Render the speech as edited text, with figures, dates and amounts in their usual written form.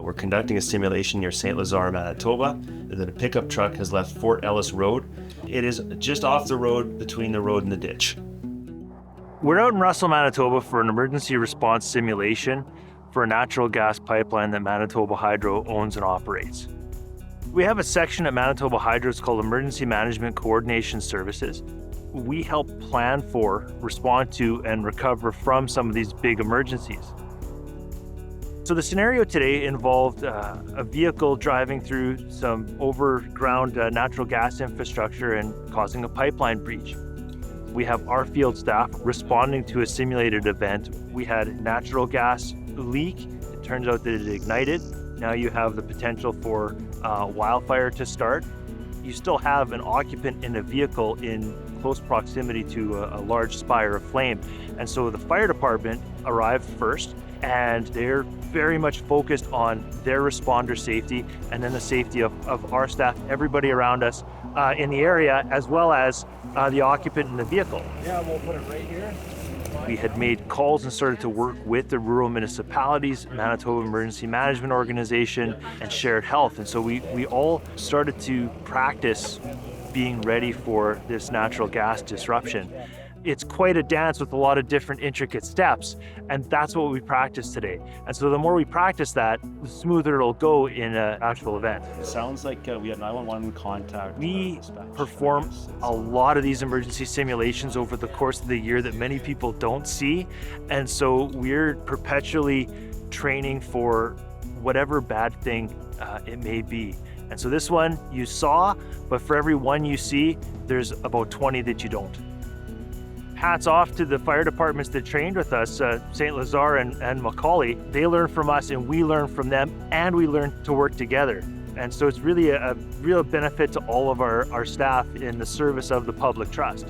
We're conducting a simulation near St. Lazare, Manitoba, that a pickup truck has left Fort Ellis Road. It is just off the road between the road and the ditch. We're out in Russell, Manitoba for an emergency response simulation for a natural gas pipeline that Manitoba Hydro owns and operates. We have a section at Manitoba Hydro, it's called Emergency Management Coordination Services. We help plan for, respond to, and recover from some of these big emergencies. So the scenario today involved a vehicle driving through some overground natural gas infrastructure and causing a pipeline breach. We have our field staff responding to a simulated event. We had a natural gas leak. It turns out that it ignited. Now you have the potential for wildfire to start. You still have an occupant in a vehicle in close proximity to a large spire of flame. And so the fire department arrived first, and they're very much focused on their responder safety and then the safety of our staff, everybody around us in the area, as well as the occupant in the vehicle. Yeah, we'll put it right here. We had made calls and started to work with the rural municipalities, Manitoba Emergency Management Organization, and Shared Health. And so we all started to practice being ready for this natural gas disruption. It's quite a dance with a lot of different intricate steps, and that's what we practice today. And so the more we practice that, the smoother it'll go in an actual event. It sounds like we had 911 contact. We perform a lot of these emergency simulations over the course of the year that many people don't see, and so we're perpetually training for whatever bad thing it may be. And so this one you saw, but for every one you see, there's about 20 that you don't. Hats off to the fire departments that trained with us, St. Lazare and Macaulay. They learn from us and we learn from them, and we learn to work together. And so it's really a real benefit to all of our staff in the service of the public trust.